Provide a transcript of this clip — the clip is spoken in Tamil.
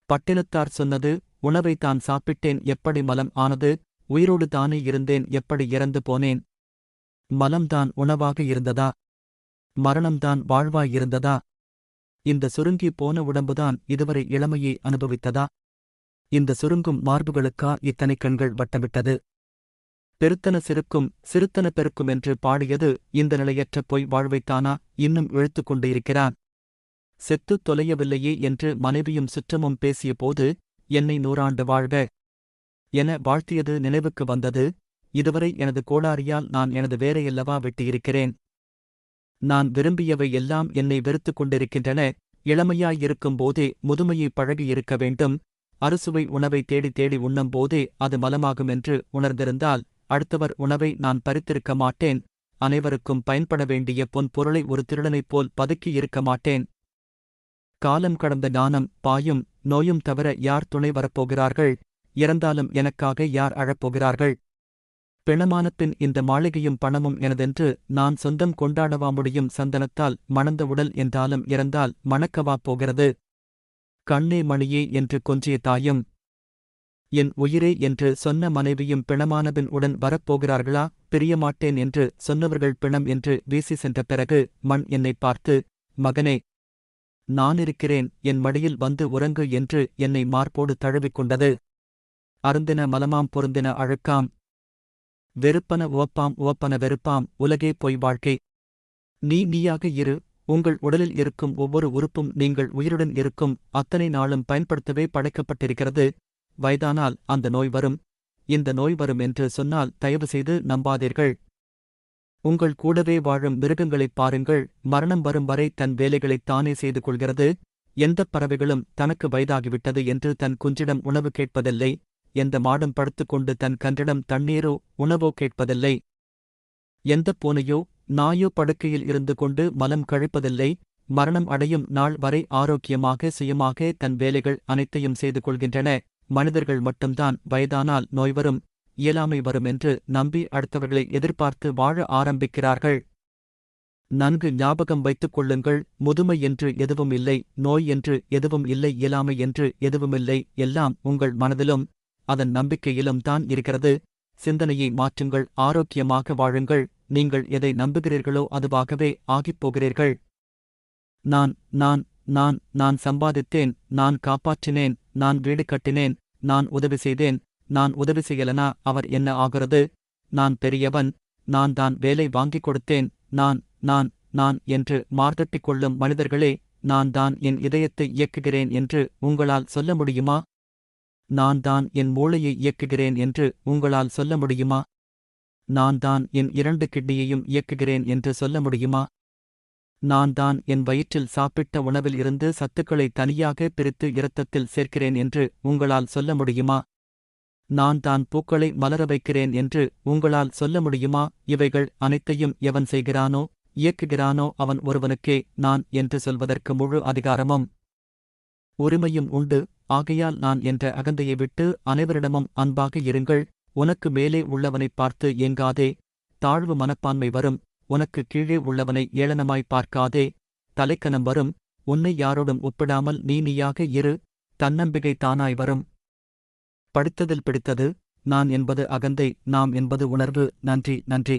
பட்டினத்தார் சொன்னது, உணவை தான் சாப்பிட்டேன் எப்படி மலம் ஆனது, உயிரோடு தானே இருந்தேன் எப்படி இறந்து போனேன்? மலம்தான் உணவாக இருந்ததா? மரணம்தான் வாழ்வாயிருந்ததா? இந்த சுருங்கி போன உடம்புதான் இதுவரை இளமையை அனுபவித்ததா? இந்த சுருங்கும் மார்புகளுக்கா இத்தனை கண்கள் வட்டமிட்டது? பெருத்தன சிறுக்கும் சிறுத்தன பெருக்கும் என்று பாடியது இந்த நிலையற்ற பொய் வாழ்வைத்தானா இன்னும் இழுத்துக் கொண்டிருக்கிறான்? செத்துத் தொலையவில்லையே என்று மனைவியும் சுற்றமும் பேசிய போது, என்னை 100 வாழ்க என வாழ்த்தியது நினைவுக்கு வந்தது. இதுவரை எனது கோளாறியால் நான் எனது வேரையல்லவா வெட்டியிருக்கிறேன். நான் விரும்பியவை எல்லாம் என்னை வெறுத்துக் கொண்டிருக்கின்றன. இளமையாயிருக்கும் போதே முதுமையை பழகியிருக்க வேண்டும். அறுசுவை உணவை தேடி தேடி உண்ணும் போதே அது மலமாகும் என்று உணர்ந்திருந்தால் அடுத்தவர் உணவை நான் பறித்திருக்க மாட்டேன். அனைவருக்கும் பயன்பட வேண்டிய பொன் பொருளை ஒரு திருடனைப் போல் பதுக்கியிருக்க மாட்டேன். காலம் கடந்த ஞானம் பாயும் நோயும் தவிர யார் துணை வரப்போகிறார்கள்? இறந்தாலும் எனக்காக யார் அழப்போகிறார்கள்? பிணமான பின் இந்த மாளிகையும் பணமும் எனதென்று நான் சொந்தம் கொண்டாடவா முடியும்? சந்தனத்தால் மணந்த உடல் என்றாலும் இறந்தால் மணக்கவா போகிறது? கண்ணே மணியே என்று கொஞ்சிய தாயும் என் உயிரே என்று சொன்ன மனைவியும் பிணமானபின் உடன் வரப்போகிறார்களா? பிரியமாட்டேன் என்று சொன்னவர்கள் பிணம் என்று வீசி சென்ற பிறகு மண் என்னைப் பார்த்து, மகனே, நானிருக்கிறேன், என் மடியில் வந்து உறங்கு என்று என்னை மார்போடு தழுவிக்கொண்டது. அருந்தின மலமாம் பொருந்தின அழுக்காம், வெறுப்பன உவப்பாம் உவப்பன வெறுப்பாம், உலகே பொய் வாழ்க்கை. நீயாக இரு. உங்கள் உடலில் இருக்கும் ஒவ்வொரு உறுப்பும் நீங்கள் உயிருடன் இருக்கும் அத்தனை நாளும் பயன்படுத்தவே படைக்கப்பட்டிருக்கிறது. வயதானால் அந்த நோய் வரும், இந்த நோய் வரும் என்று சொன்னால் தயவு செய்து நம்பாதீர்கள். உங்கள் கூடவே வாழும் மிருகங்களைப் பாருங்கள். மரணம் வரும் வரை தன் வேலைகளைத் தானே செய்து கொள்கிறது. எந்தப் பறவைகளும் தனக்கு வயதாகிவிட்டது என்று தன் குஞ்சிடம் உணவு கேட்பதில்லை. எந்த மாடும் படுத்துக்கொண்டு தன் கன்றிடம் தண்ணீரோ உணவோ கேட்பதில்லை. எந்தப் பூனையோ நாயோ படுக்கையில் இருந்து கொண்டு மலம் கழிப்பதில்லை. மரணம் அடையும் நாள் வரை ஆரோக்கியமாக சுயமாக தன் வேலைகள் அனைத்தையும் செய்து கொள்கின்றன. மனிதர்கள் மட்டும்தான் வயதானால் நோய் வரும், இயலாமை வரும் என்று நம்பி அடுத்தவர்களை எதிர்பார்த்து வாழ ஆரம்பிக்கிறார்கள். நன்கு ஞாபகம் வைத்துக் கொள்ளுங்கள், முதுமை என்று எதுவும் இல்லை, நோய் என்று எதுவும் இல்லை, இயலாமை என்று எதுவுமில்லை. எல்லாம் உங்கள் மனதிலும் அதன் நம்பிக்கையிலும் தான் இருக்கிறது. சிந்தனையை மாற்றுங்கள், ஆரோக்கியமாக வாழுங்கள். நீங்கள் எதை நம்புகிறீர்களோ அதுவாகவே ஆகிப்போகிறீர்கள். நான் நான் நான் நான் சம்பாதித்தேன், நான் காப்பாற்றினேன், நான் வீடு கட்டினேன், நான் உதவி செய்தேன், நான் உதவி செய்யலனா அவர் என்ன ஆகிறது? நான் பெரியவன், நான் தான் வேலை வாங்கிக் கொடுத்தேன், நான் நான் நான் என்று மார்தட்டிக் கொள்ளும் மனிதர்களே, நான் தான் என் இதயத்தை இயக்குகிறேன் என்று உங்களால் சொல்ல முடியுமா? நான் தான் என் மூளையை இயக்குகிறேன் என்று உங்களால் சொல்ல முடியுமா? நான் தான் என் 2 கிட்னியையும் இயக்குகிறேன் என்று சொல்ல முடியுமா? நான் தான் என் வயிற்றில் சாப்பிட்ட உணவில் இருந்து சத்துக்களை தனியாக பிரித்து இரத்தத்தில் சேர்க்கிறேன் என்று உங்களால் சொல்ல முடியுமா? நான் தான் பூக்களை மலர வைக்கிறேன் என்று உங்களால் சொல்ல முடியுமா? இவைகள் அனைத்தையும் எவன் செய்கிறானோ இயக்குகிறானோ அவன் ஒருவனுக்கே நான் என்று சொல்வதற்கு முழு அதிகாரமும் உரிமையும் உண்டு. ஆகையால் நான் என்ற அகந்தையை விட்டு அனைவரிடமும் அன்பாக இருங்கள். உனக்கு மேலே உள்ளவனைப் பார்த்து ஏங்காதே, தாழ்வு மனப்பான்மை வரும். உனக்கு கீழே உள்ளவனை ஏளனமாய் பார்க்காதே, தலைக்கனம் வரும். உன்னை யாரோடும் ஒப்பிடாமல் நீயாக இரு, தன்னம்பிக்கை தானாய் வரும். படித்ததில் பிடித்தது. நான் என்பது அகந்தை, நாம் என்பது உணர்வு. நன்றி நன்றி.